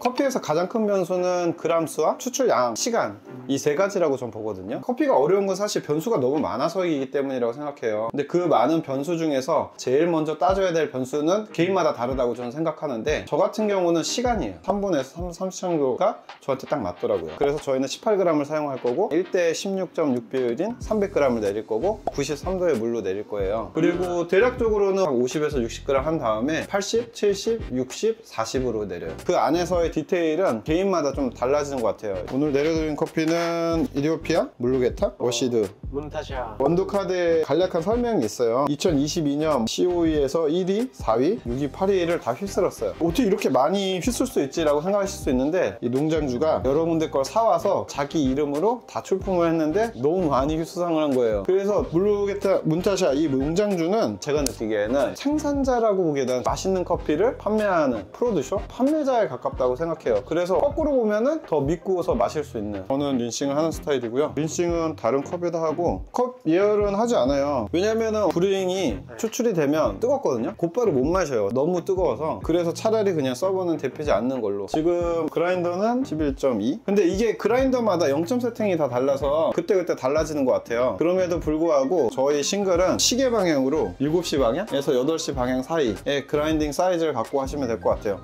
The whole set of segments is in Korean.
커피에서 가장 큰 변수는 그람 수와 추출량, 시간, 이 세 가지라고 전 보거든요. 커피가 어려운 건 사실 변수가 너무 많아서이기 때문이라고 생각해요. 근데 그 많은 변수 중에서 제일 먼저 따져야 될 변수는 개인마다 다르다고 저는 생각하는데, 저 같은 경우는 시간이에요. 3분에서 30초 정도가 저한테 딱 맞더라고요. 그래서 저희는 18g을 사용할 거고 1대 16.6 비율인 300g을 내릴 거고 93도의 물로 내릴 거예요. 그리고 대략적으로는 50에서 60g 한 다음에 80, 70, 60, 40으로 내려요. 그 안에서의 디테일은 개인마다 좀 달라지는 것 같아요. 오늘 내려드린 커피는 이디오피아, 물루게타, 워시드, 문타샤. 원두카드에 간략한 설명이 있어요. 2022년 COE에서 1위, 4위, 6위, 8위를 다 휩쓸었어요. 어떻게 이렇게 많이 휩쓸 수 있지라고 생각하실 수 있는데, 이 농장주가 여러분들 걸 사와서 자기 이름으로 다 출품을 했는데 너무 많이 휩수상을 한 거예요. 그래서 물루게타, 문타샤 이 농장주는 제가 느끼기에는 생산자라고 보기에는 맛있는 커피를 판매하는 프로듀서, 판매자에 가깝다고 생각해요. 그래서 거꾸로 보면은 더 믿고서 마실 수 있는, 저는 린싱을 하는 스타일이고요. 린싱은 다른 컵에다 하고 컵 예열은 하지 않아요. 왜냐면은 브루잉이 추출이 되면 뜨겁거든요. 곧바로 못 마셔요. 너무 뜨거워서. 그래서 차라리 그냥 서버는 데피지 않는 걸로. 지금 그라인더는 11.2. 근데 이게 그라인더마다 0점 세팅이 다 달라서 그때그때 달라지는 것 같아요. 그럼에도 불구하고 저희 싱글은 시계 방향으로 7시 방향에서 8시 방향 사이의 그라인딩 사이즈를 갖고 하시면 될 것 같아요.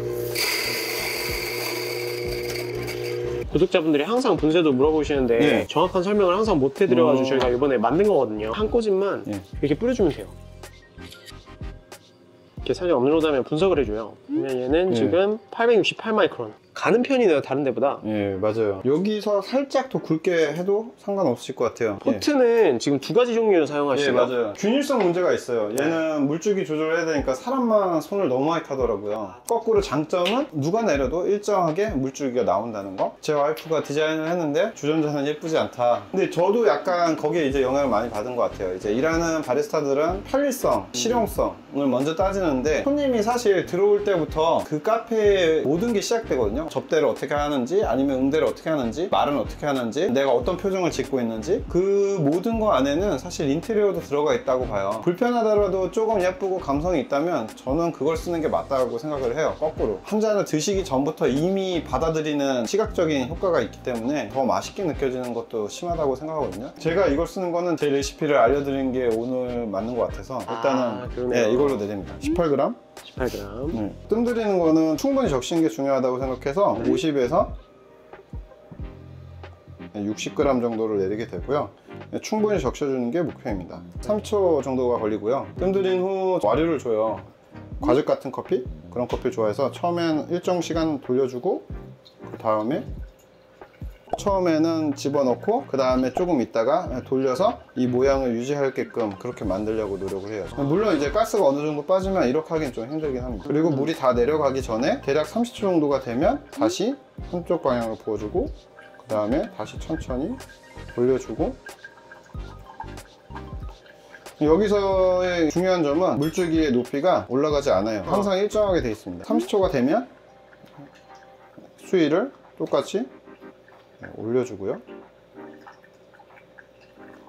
구독자분들이 항상 분쇄도 물어보시는데 네. 정확한 설명을 항상 못 해드려가지고 저희가 이번에 만든 거거든요. 한 꼬집만 이렇게 뿌려주면 돼요. 이렇게 살짝 어느 정도 하면 분석을 해줘요. 그러면 얘는 지금 868 마이크론. 가는 편이네요, 다른 데보다. 예, 맞아요. 여기서 살짝 더 굵게 해도 상관없을 것 같아요. 포트는 지금 두 가지 종류를 사용하시죠? 예, 맞아요. 균일성 문제가 있어요. 얘는 물줄기 조절을 해야 되니까 사람만 손을 너무 많이 타더라고요. 거꾸로 장점은 누가 내려도 일정하게 물줄기가 나온다는 거. 제 와이프가 디자인을 했는데 주전자는 예쁘지 않다. 근데 저도 약간 거기에 이제 영향을 많이 받은 것 같아요. 이제 일하는 바리스타들은 편리성, 실용성을 먼저 따지는데, 손님이 사실 들어올 때부터 그 카페의 모든 게 시작되거든요. 접대를 어떻게 하는지, 아니면 응대를 어떻게 하는지, 말은 어떻게 하는지, 내가 어떤 표정을 짓고 있는지, 그 모든 거 안에는 사실 인테리어도 들어가 있다고 봐요. 불편하더라도 조금 예쁘고 감성이 있다면 저는 그걸 쓰는 게 맞다고 생각을 해요. 거꾸로 한 잔을 드시기 전부터 이미 받아들이는 시각적인 효과가 있기 때문에 더 맛있게 느껴지는 것도 심하다고 생각하거든요. 제가 이걸 쓰는 거는 제 레시피를 알려드린 게 오늘 맞는 것 같아서 일단은 네, 이걸로 내립니다. 18g. 18g. 네. 뜸 들이는 거는 충분히 적시는 게 중요하다고 생각해서 50에서 60g 정도를 내리게 되고요. 충분히 적셔주는 게 목표입니다. 3초 정도가 걸리고요. 뜸 들인 후 와류를 줘요. 과즙 같은 커피? 그런 커피 좋아해서 처음엔 일정 시간 돌려주고, 그 다음에 처음에는 집어넣고 그 다음에 조금 있다가 돌려서 이 모양을 유지하게끔 그렇게 만들려고 노력을 해요. 물론 이제 가스가 어느 정도 빠지면 이렇게 하긴 좀 힘들긴 합니다. 그리고 물이 다 내려가기 전에 대략 30초 정도가 되면 다시 한쪽 방향으로 부어주고, 그 다음에 다시 천천히 돌려주고. 여기서의 중요한 점은 물줄기의 높이가 올라가지 않아요. 항상 일정하게 되어 있습니다. 30초가 되면 수위를 똑같이 올려주고요.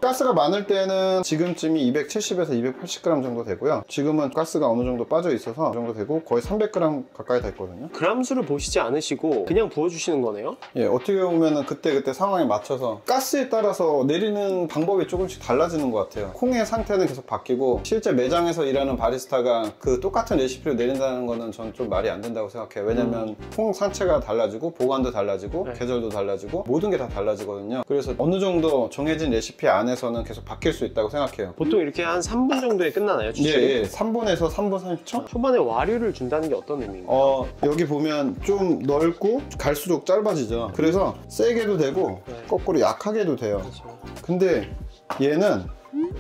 가스가 많을 때는 지금쯤이 270에서 280g 정도 되고요. 지금은 가스가 어느 정도 빠져 있어서 그 정도 되고 거의 300g 가까이 됐거든요. 그람 수를 보시지 않으시고 그냥 부어주시는 거네요? 예, 어떻게 보면 그때 상황에 맞춰서 가스에 따라서 내리는 방법이 조금씩 달라지는 것 같아요. 콩의 상태는 계속 바뀌고, 실제 매장에서 일하는 바리스타가 그 똑같은 레시피로 내린다는 거는 전 좀 말이 안 된다고 생각해요. 왜냐면 콩 상체가 달라지고 보관도 달라지고 계절도 달라지고 모든 게 다 달라지거든요. 그래서 어느 정도 정해진 레시피 안에 에서는 계속 바뀔 수 있다고 생각해요. 보통 이렇게 한 3분 정도에 끝나나요? 예, 3분에서 3분 30초? 초반에 와류를 준다는 게 어떤 의미인가요? 여기 보면 좀 넓고 갈수록 짧아지죠. 그래서 세게도 되고 거꾸로 약하게도 돼요. 그렇죠. 근데 얘는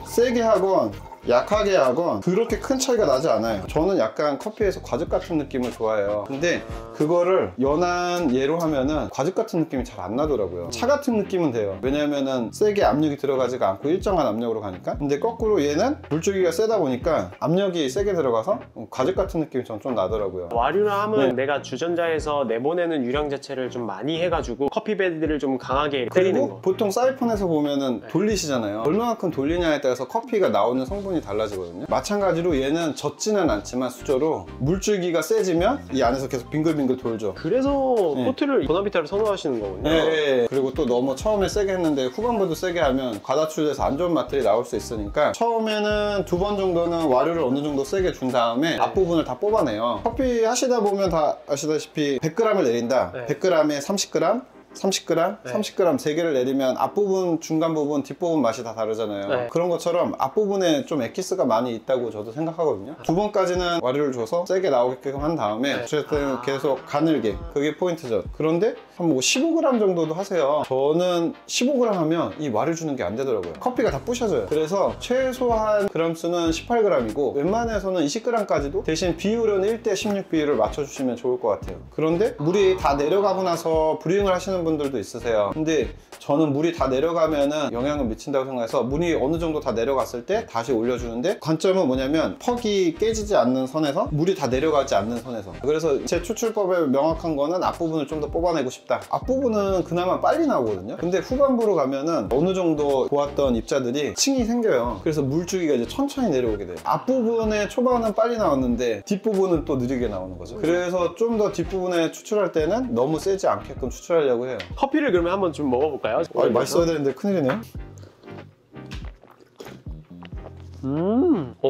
세게 하건 약하게 하건 그렇게 큰 차이가 나지 않아요. 저는 약간 커피에서 과즙 같은 느낌을 좋아해요. 근데 그거를 연한 예로 하면은 과즙 같은 느낌이 잘 안 나더라고요. 차 같은 느낌은 돼요. 왜냐면은 세게 압력이 들어가지가 않고 일정한 압력으로 가니까. 근데 거꾸로 얘는 물줄기가 세다 보니까 압력이 세게 들어가서 과즙 같은 느낌이 전 좀 나더라고요. 와류라 하면 내가 주전자에서 내보내는 유량 자체를 좀 많이 해가지고 커피 베드를 좀 강하게 때리는 거. 보통 사이폰에서 보면은 돌리시잖아요. 얼마만큼 돌리냐에 따라서 커피가 나오는 성분 수분이 달라지거든요. 마찬가지로 얘는 젖지는 않지만 수저로 물줄기가 세지면 이 안에서 계속 빙글빙글 돌죠. 그래서 포트를 보나비타를 선호하시는 거군요. 네. 그리고 또 너무 처음에 세게 했는데 후반부도 세게 하면 과다출돼서 안 좋은 맛들이 나올 수 있으니까 처음에는 2번 정도는 와류를 어느 정도 세게 준 다음에 앞부분을 다 뽑아내요. 커피 하시다 보면 다 아시다시피 100g을 내린다. 100g에 30g 30g, 30g 3개를 내리면 앞부분, 중간 부분, 뒷부분 맛이 다 다르잖아요. 그런 것처럼 앞부분에 좀 엑기스가 많이 있다고 저도 생각하거든요. 2번까지는 와류를 줘서 세게 나오게끔 한 다음에 어쨌든 계속 가늘게, 그게 포인트죠. 그런데 한 뭐 15g 정도도 하세요. 저는 15g 하면 이 와류 주는 게 안 되더라고요. 커피가 다 부셔져요. 그래서 최소한 그램 수는 18g이고 웬만해서는 20g까지도 대신 비율은 1대 16 비율을 맞춰주시면 좋을 것 같아요. 그런데 물이 다 내려가고 나서 브리잉을 하시는 분들도 있으세요. 근데 저는 물이 다 내려가면은 영향을 미친다고 생각해서 물이 어느 정도 다 내려갔을 때 다시 올려주는데, 관점은 뭐냐면 퍽이 깨지지 않는 선에서, 물이 다 내려가지 않는 선에서. 그래서 제 추출법에 명확한 거는 앞부분을 좀 더 뽑아내고 싶다. 앞부분은 그나마 빨리 나오거든요. 근데 후반부로 가면은 어느 정도 보았던 입자들이 층이 생겨요. 그래서 물줄기가 이제 천천히 내려오게 돼요. 앞부분에 초반은 빨리 나왔는데 뒷부분은 또 느리게 나오는 거죠. 그래서 좀 더 뒷부분에 추출할 때는 너무 세지 않게끔 추출하려고 해요. 커피를 그러면 한번 좀 먹어볼까요? 맛있어야 되는데 큰일이네요.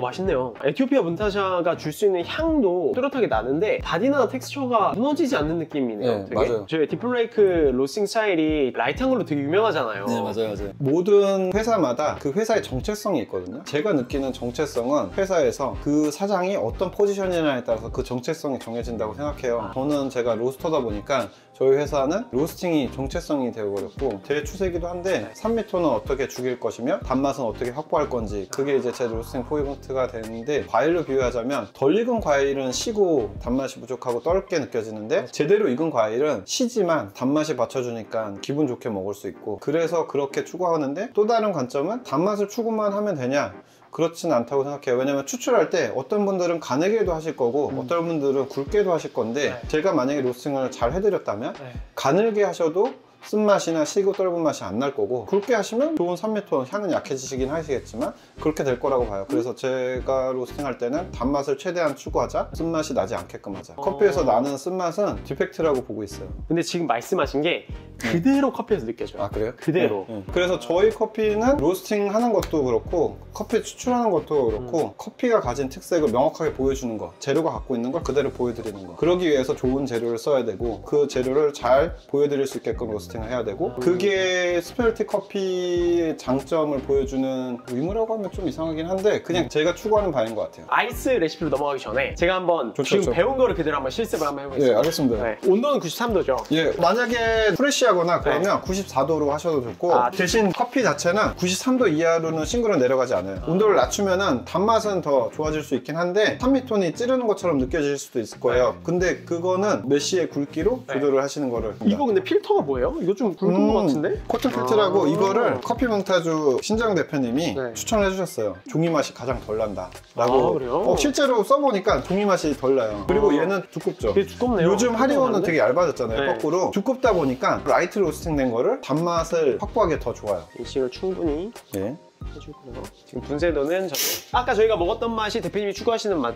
맛있네요. 에티오피아 문타샤가 줄 수 있는 향도 뚜렷하게 나는데 바디나 텍스처가 무너지지 않는 느낌이네요. 네, 맞아요. 저희 디플레이크 로스팅 스타일이 라이트한 걸로 되게 유명하잖아요. 네, 맞아요. 모든 회사마다 그 회사의 정체성이 있거든요. 제가 느끼는 정체성은 회사에서 그 사장이 어떤 포지션이냐에 따라서 그 정체성이 정해진다고 생각해요. 저는 제가 로스터다 보니까 저희 회사는 로스팅이 정체성이 되어버렸고, 제 추세이기도 한데 3m는 어떻게 죽일 것이며 단맛은 어떻게 확보할 건지, 그게 이제 제 로스팅 포인트가 되는데, 과일로 비유하자면 덜 익은 과일은 시고 단맛이 부족하고 떫게 느껴지는데, 제대로 익은 과일은 시지만 단맛이 받쳐주니까 기분 좋게 먹을 수 있고, 그래서 그렇게 추구하는데, 또 다른 관점은 단맛을 추구만 하면 되냐? 그렇진 않다고 생각해요. 왜냐면 추출할 때 어떤 분들은 가늘게도 하실 거고 어떤 분들은 굵게도 하실 건데, 제가 만약에 로스팅을 잘 해드렸다면 가늘게 하셔도 쓴맛이나 시고 떫은 맛이 안 날 거고, 굵게 하시면 좋은 3m 향은 약해지시긴 하시겠지만 그렇게 될 거라고 봐요. 그래서 제가 로스팅 할 때는 단맛을 최대한 추구하자, 쓴맛이 나지 않게끔 하자. 커피에서 나는 쓴맛은 디펙트라고 보고 있어요. 근데 지금 말씀하신 게 그대로 커피에서 느껴져요. 아, 그래요? 그대로. 그래서 저희 커피는 로스팅 하는 것도 그렇고 커피 추출하는 것도 그렇고 커피가 가진 특색을 명확하게 보여주는 거, 재료가 갖고 있는 걸 그대로 보여드리는 거. 그러기 위해서 좋은 재료를 써야 되고, 그 재료를 잘 보여드릴 수 있게끔 로스팅을 해야 되고, 그게 스페셜티 커피의 장점을 보여주는 의무라고 하면 좀 이상하긴 한데 그냥 제가 추구하는 바인 것 같아요. 아이스 레시피로 넘어가기 전에 제가 한번 지금 배운 거를 그대로 한번 실습을 한번 해보겠습니다. 예, 알겠습니다. 온도는 93도죠. 예, 만약에 프레쉬하거나 그러면 94도로 하셔도 좋고, 대신 커피 자체는 93도 이하로는 싱글은 내려가지 않아요. 온도를 낮추면은 단맛은 더 좋아질 수 있긴 한데 3미톤이 찌르는 것처럼 느껴질 수도 있을 거예요. 근데 그거는 메쉬의 굵기로 조절을 하시는 거를. 이거 근데 필터가 뭐예요? 이거 좀 굵은 것 같은데? 코튼 필터라고 이거를 커피 몽타주 신장 대표님이 추천을 해주셨어요. 종이 맛이 가장 덜 난다 라고. 그래요? 실제로 써보니까 종이 맛이 덜 나요. 그리고 얘는 두껍죠. 되게 두껍네요. 요즘 하리오는 되게 얇아졌잖아요. 거꾸로 두껍다 보니까 라이트 로스팅 된 거를 단맛을 확보하기 더 좋아요. 인식을 충분히 예. 해주고요. 지금 분쇄도는 아까 저희가 먹었던 맛이 대표님이 추구하시는 맛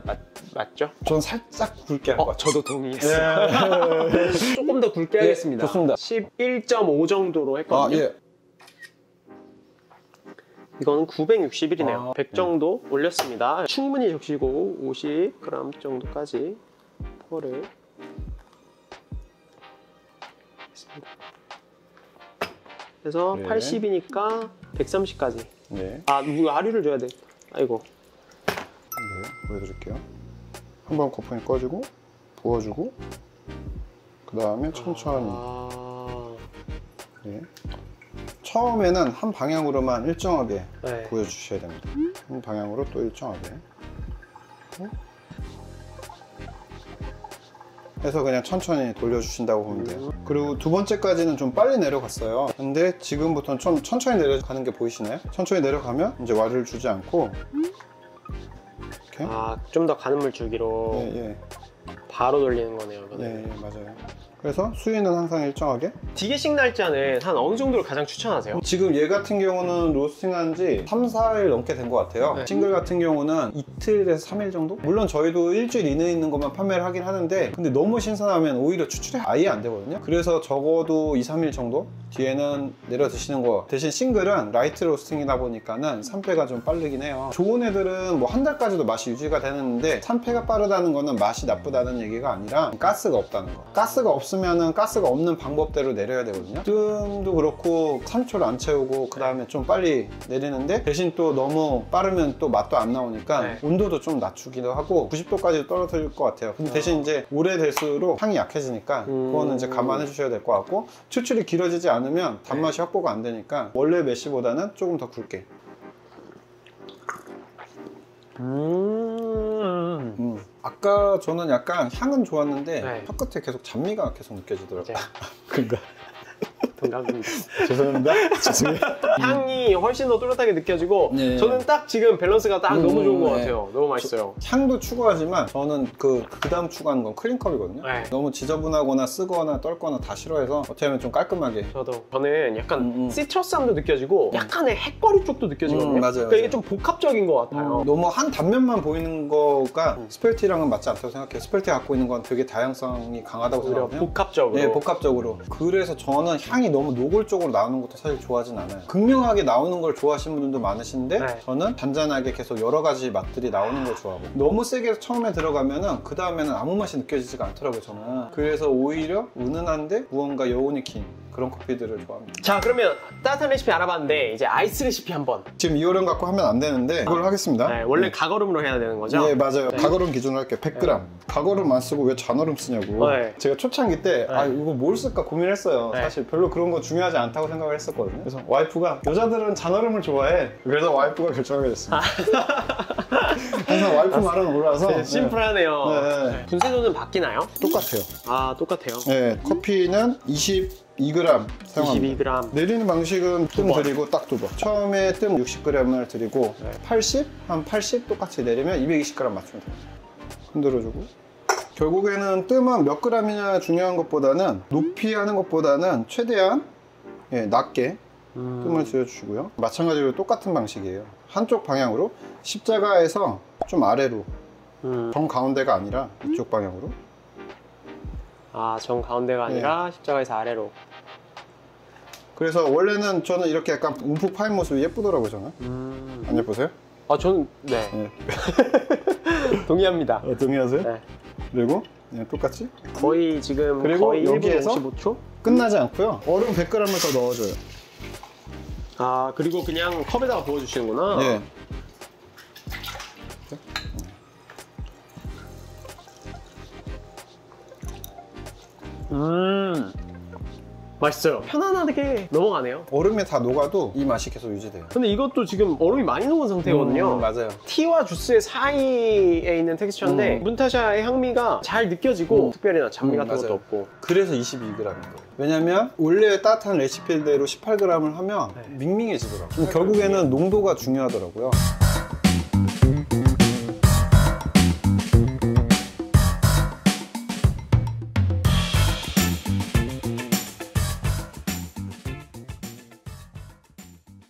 맞죠? 전 살짝 굵게 할 것 같아요. 저도 동의했어요. 조금 더 굵게 하겠습니다. 좋습니다. 11.5 정도로 했거든요. 예. 이거는 961이네요. 100 정도 올렸습니다. 충분히 적시고 50g 정도까지 펄을 했습니다. 그래서 80이니까 130까지. 네. 누가 아류를 줘야 돼. 아이고. 네, 보여드릴게요. 한번 거품이 꺼지고 부어주고, 그 다음에 천천히. 네. 처음에는 한 방향으로만 일정하게 보여주셔야 됩니다. 한 방향으로 또 일정하게 해서 그냥 천천히 돌려주신다고 보면 돼요. 그리고 두 번째까지는 좀 빨리 내려갔어요. 근데 지금부터는 좀 천천히 내려가는 게 보이시나요? 천천히 내려가면 이제 와류를 주지 않고 이렇게. 좀 더 가는 물줄기로 예. 바로 돌리는 거네요. 예, 맞아요. 그래서 수위는 항상 일정하게. 디게싱 날짜는 한 어느 정도를 가장 추천하세요? 지금 얘 같은 경우는 로스팅한 지 3, 4일 넘게 된 것 같아요. 네. 싱글 같은 경우는 이틀에서 3일 정도? 물론 저희도 일주일 이내에 있는 것만 판매를 하긴 하는데, 근데 너무 신선하면 오히려 추출이 아예 안 되거든요. 그래서 적어도 2, 3일 정도 뒤에는 내려 드시는 거. 대신 싱글은 라이트 로스팅이다 보니까는 산패가 좀 빠르긴 해요. 좋은 애들은 뭐 한 달까지도 맛이 유지가 되는데, 산패가 빠르다는 거는 맛이 나쁘다는 얘기가 아니라 가스가 없다는 거. 가스가 없으면은 가스가 없는 방법대로 내려야 되거든요. 뜸도 그렇고 3초를 안 채우고 그 다음에 좀 빨리 내리는데, 대신 또 너무 빠르면 또 맛도 안 나오니까 네. 온도도 좀 낮추기도 하고 90도까지 떨어뜨릴 것 같아요. 근데 대신 이제 오래될수록 향이 약해지니까 그거는 이제 감안해 주셔야 될 것 같고, 추출이 길어지지 않으면 단맛이 확보가 안 되니까 원래 메시보다는 조금 더 굵게. 아까 저는 약간 향은 좋았는데 네. 혀 끝에 계속 잡미가 계속 느껴지더라고요. 네. 그런가? 동감입니다. 죄송합니다. 죄송해요. 향이 훨씬 더 또렷하게 느껴지고 네. 저는 딱 지금 밸런스가 딱 너무 좋은 것 네. 같아요. 너무 맛있어요. 향도 추구하지만 저는 그 다음 추구하는 건 클린컵이거든요. 네. 너무 지저분하거나 쓰거나 떨거나 다 싫어해서 어떻게 하면 좀 깔끔하게. 저는 약간 시트러스함도 느껴지고 약간의 핵과류 쪽도 느껴지거든요. 맞아요, 그러니까 이게 맞아요. 좀 복합적인 것 같아요. 너무 한 단면만 보이는 거가 스펠티랑은 맞지 않다고 생각해요. 스펠티가 갖고 있는 건 되게 다양성이 강하다고 오히려 생각해요. 복합적으로. 네, 복합적으로. 그래서 저는 향이 너무 노골적으로 나오는 것도 사실 좋아하진 않아요. 극명하게 나오는 걸 좋아하시는 분들도 많으신데 네. 저는 잔잔하게 계속 여러 가지 맛들이 나오는 걸 좋아하고, 너무 세게 처음에 들어가면은 그 다음에는 아무 맛이 느껴지지가 않더라고요, 저는. 그래서 오히려 은은한데 무언가 여운이 긴 그런 커피들을 좋아합니다. 자, 그러면 따뜻한 레시피 알아봤는데 이제 아이스 레시피 한번. 지금 이 얼음 갖고 하면 안 되는데 그걸 하겠습니다. 네, 원래 가거름으로 해야 되는 거죠? 네, 맞아요. 네. 가거름 기준으로 할게요. 100g. 가거름 안 쓰고 왜 잔얼음 쓰냐고. 네. 제가 초창기 때 아, 이거 뭘 쓸까 고민했어요. 네. 사실 별로 그런 거 중요하지 않다고 생각을 했었거든요. 그래서 와이프가 여자들은 잔얼음을 좋아해. 그래서 와이프가 결정하게 됐습니다. 항상 와이프 말은 몰라서. 네, 심플하네요. 네, 네. 분쇄도는 바뀌나요? 똑같아요. 아, 똑같아요. 네, 커피는 22g 사용합니다. 22g. 내리는 방식은 뜸 번. 드리고 딱 2번. 처음에 뜸 60g을 드리고 네. 80? 한 80 똑같이 내리면 220g 맞추면 돼요. 흔들어주고. 결국에는 뜸은 몇 g이냐 중요한 것보다는 높이 하는 것보다는 최대한 낮게 뜸을 들여주시고요. 마찬가지로 똑같은 방식이에요. 한쪽 방향으로 십자가에서 좀 아래로 정 가운데가 아니라 이쪽 방향으로. 아, 정 가운데가 아니라 십자가에서 아래로. 그래서 원래는 저는 이렇게 약간 움푹 파인 모습이 예쁘더라고요, 저는. 안 예쁘세요? 아, 저는 네. 네. 동의합니다. 동의하세요? 네. 그리고 똑같이 거의 지금 그리고 거의 1분 여기에서 55초? 끝나지 않고요. 얼음 100g을 더 넣어줘요. 아, 그리고 그냥 컵에다가 부어주시는구나. 네. 맛있어요. 편안하게 넘어가네요. 얼음에 다 녹아도 이 맛이 계속 유지돼요. 근데 이것도 지금 얼음이 많이 녹은 상태거든요. 맞아요. 티와 주스의 사이에 있는 텍스처인데 문타샤의 향미가 잘 느껴지고 특별히 잡미 같은 것도 맞아요. 없고. 그래서 22g인 거예요. 왜냐면 원래 따뜻한 레시피대로 18g을 하면 밍밍해지더라고요. 결국에는 농도가 중요하더라고요.